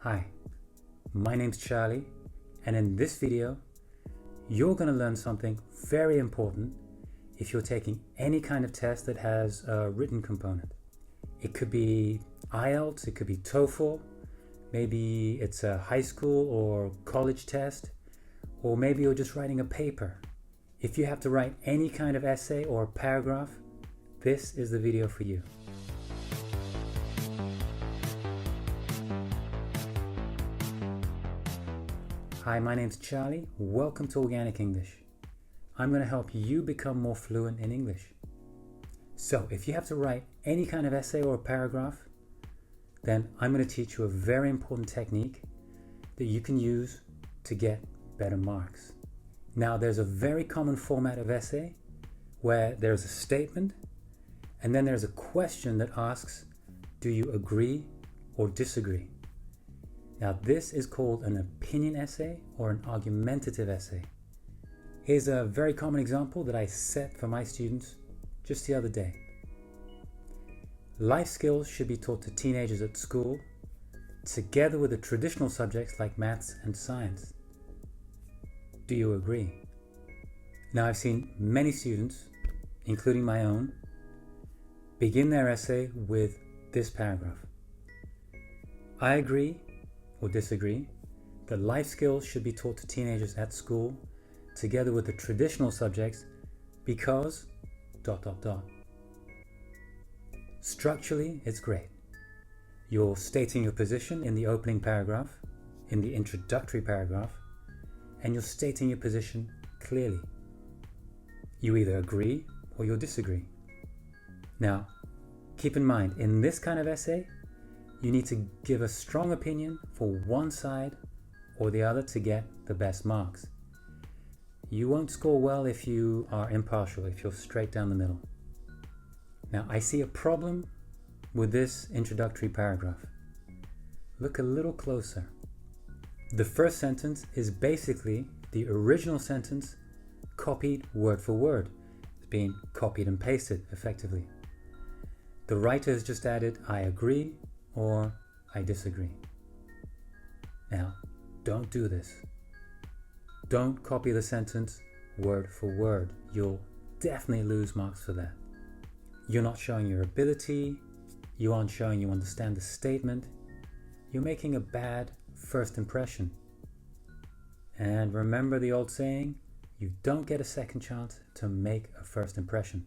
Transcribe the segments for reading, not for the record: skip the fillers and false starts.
Hi, my name's Charlie, and in this video, you're going to learn something very important if you're taking any kind of test that has a written component. It could be IELTS, it could be TOEFL, maybe it's a high school or college test, or maybe you're just writing a paper. If you have to write any kind of essay or paragraph, this is the video for you. Hi, my name's Charlie. Welcome to Organic English. I'm going to help you become more fluent in English. So, if you have to write any kind of essay or paragraph, then I'm going to teach you a very important technique that you can use to get better marks. Now, there's a very common format of essay where there's a statement and then there's a question that asks, do you agree or disagree? Now, this is called an opinion essay or an argumentative essay. Here's a very common example that I set for my students just the other day. Life skills should be taught to teenagers at school, together with the traditional subjects like maths and science. Do you agree? Now, I've seen many students, including my own, begin their essay with this paragraph. I agree or disagree that life skills should be taught to teenagers at school together with the traditional subjects because ... Structurally, it's great. You're stating your position in the opening paragraph, in the introductory paragraph, and you're stating your position clearly. You either agree or you'll disagree. Now, keep in mind, in this kind of essay, you need to give a strong opinion for one side or the other to get the best marks. You won't score well if you are impartial, if you're straight down the middle. Now, I see a problem with this introductory paragraph. Look a little closer. The first sentence is basically the original sentence copied word for word. It's being copied and pasted effectively. The writer has just added, I agree or I disagree. Now, don't do this. Don't copy the sentence word for word. You'll definitely lose marks for that. You're not showing your ability. You aren't showing you understand the statement. You're making a bad first impression. And remember the old saying, you don't get a second chance to make a first impression.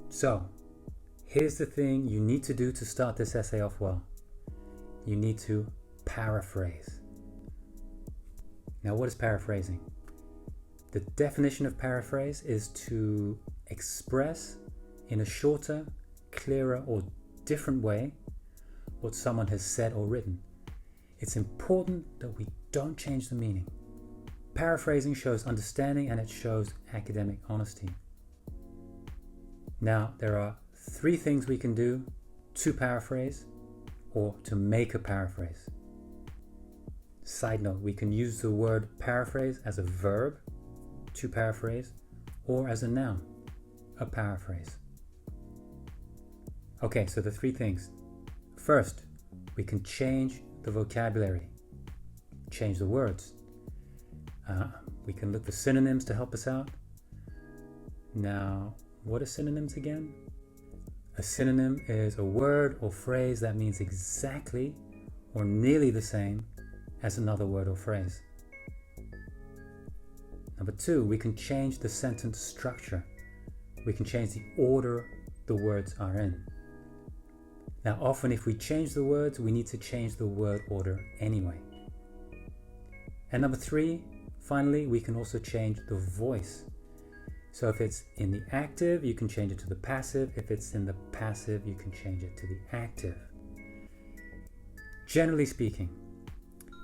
So, here's the thing you need to do to start this essay off well. You need to paraphrase. Now, what is paraphrasing? The definition of paraphrase is to express in a shorter, clearer, or different way what someone has said or written. It's important that we don't change the meaning. Paraphrasing shows understanding and it shows academic honesty. Now, there are 3 things we can do to paraphrase or to make a paraphrase. Side note, we can use the word paraphrase as a verb, to paraphrase, or as a noun, a paraphrase. Okay, so the 3 things. First, we can change the vocabulary, change the words. We can look for synonyms to help us out. Now, what are synonyms again? A synonym is a word or phrase that means exactly or nearly the same as another word or phrase. Number 2, we can change the sentence structure. We can change the order the words are in. Now, often if we change the words, we need to change the word order anyway. And number 3, finally, we can also change the voice. So if it's in the active, you can change it to the passive. If it's in the passive, you can change it to the active. Generally speaking,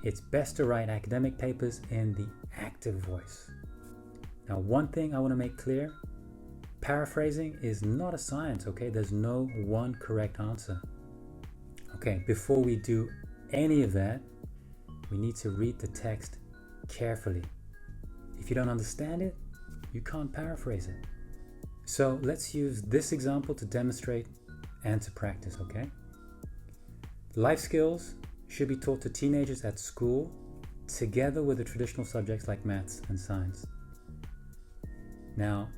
it's best to write academic papers in the active voice. Now, one thing I want to make clear, paraphrasing is not a science, okay? There's no one correct answer. Okay, before we do any of that, we need to read the text carefully. If you don't understand it, you can't paraphrase it. So let's use this example to demonstrate and to practice, okay? Life skills should be taught to teenagers at school together with the traditional subjects like maths and science. Now,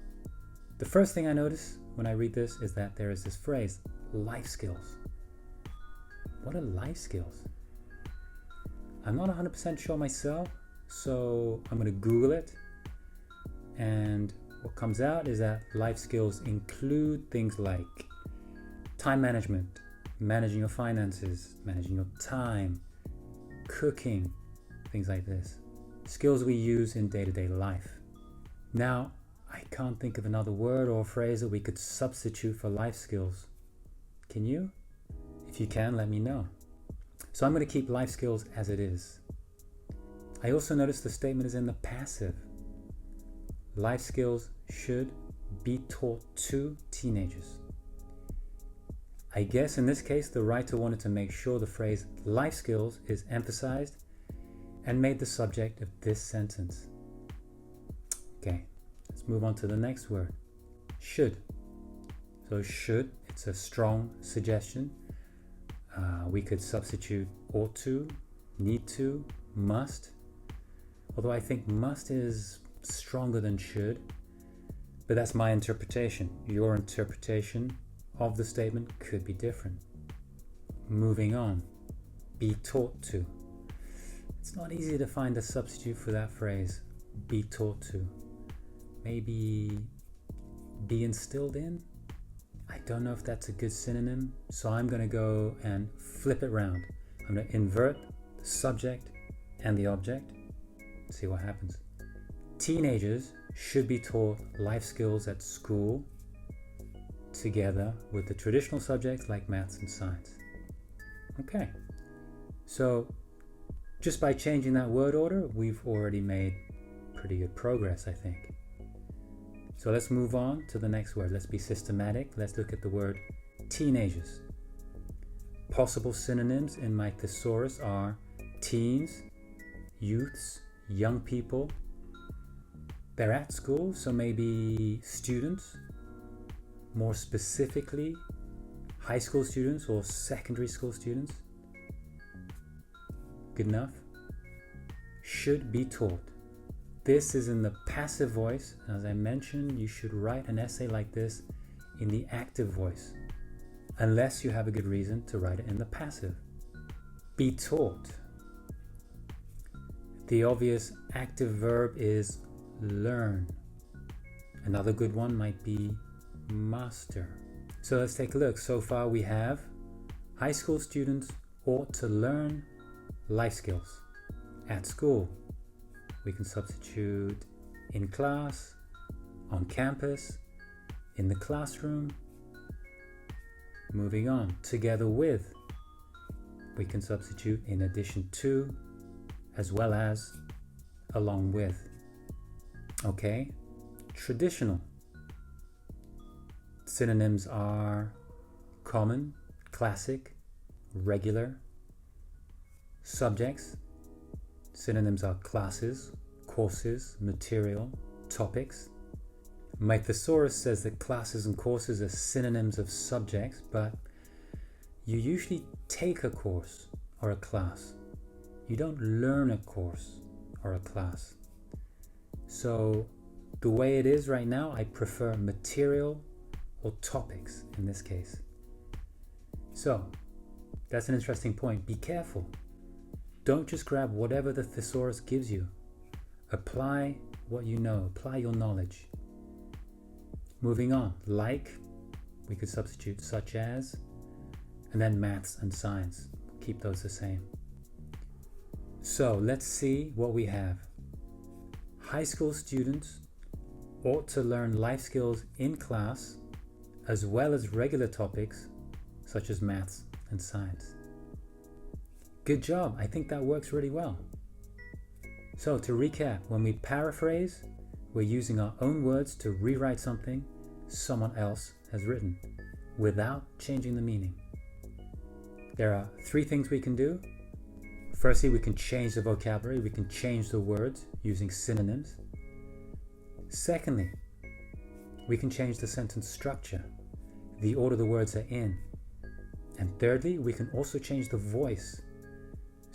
the first thing I notice when I read this is that there is this phrase, life skills. What are life skills? I'm not 100% sure myself, so I'm going to Google it. And what comes out is that life skills include things like time management, managing your finances, managing your time, cooking, things like this. Skills we use in day-to-day life. Now, I can't think of another word or phrase that we could substitute for life skills. Can you? If you can, let me know. So I'm going to keep life skills as it is. I also noticed the statement is in the passive. Life skills should be taught to teenagers. I guess in this case, the writer wanted to make sure the phrase life skills is emphasized and made the subject of this sentence. Okay, let's move on to the next word. Should. So should, it's a strong suggestion. We could substitute ought to, need to, must. Although I think must is stronger than should. But that's my interpretation. Your interpretation of the statement could be different. Moving on. Be taught to. It's not easy to find a substitute for that phrase, be taught to. Maybe be instilled in? I don't know if that's a good synonym, so I'm going to go and flip it around. I'm going to invert the subject and the object. See what happens. Teenagers should be taught life skills at school together with the traditional subjects like maths and science. Okay, so just by changing that word order, we've already made pretty good progress, I think. So let's move on to the next word. Let's be systematic. Let's look at the word teenagers. Possible synonyms in my thesaurus are teens, youths, young people. They're at school, so maybe students, more specifically high school students or secondary school students. Good enough? Should be taught. This is in the passive voice. As I mentioned, you should write an essay like this in the active voice, unless you have a good reason to write it in the passive. Be taught. The obvious active verb is learn. Another good one might be master. So let's take a look. So far we have high school students ought to learn life skills at school. We can substitute in class, on campus, in the classroom. Moving on, together with. We can substitute in addition to, as well as, along with. Okay, traditional. Synonyms are common, classic, regular. Subjects. Synonyms are classes, courses, material, topics. My thesaurus says that classes and courses are synonyms of subjects, but you usually take a course or a class. You don't learn a course or a class. So the way it is right now, I prefer material or topics in this case. So that's an interesting point. Be careful. Don't just grab whatever the thesaurus gives you. Apply what you know, apply your knowledge. Moving on, like, we could substitute such as, and then maths and science. Keep those the same. So let's see what we have. High school students ought to learn life skills in class, as well as regular topics such as maths and science. Good job, I think that works really well. So to recap, when we paraphrase, we're using our own words to rewrite something someone else has written without changing the meaning. There are 3 things we can do. Firstly, we can change the vocabulary, we can change the words using synonyms. Secondly, we can change the sentence structure, the order the words are in. And thirdly, we can also change the voice.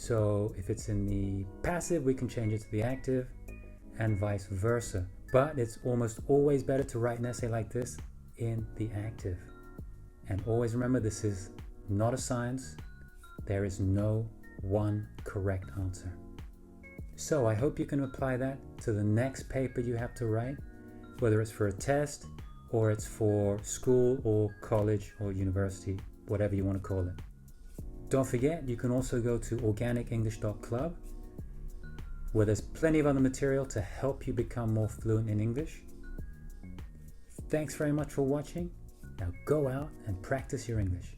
So if it's in the passive, we can change it to the active, and vice versa. But it's almost always better to write an essay like this in the active. And always remember, this is not a science. There is no one correct answer. So I hope you can apply that to the next paper you have to write, whether it's for a test or it's for school or college or university, whatever you want to call it. Don't forget, you can also go to organicenglish.club, where there's plenty of other material to help you become more fluent in English. Thanks very much for watching. Now go out and practice your English.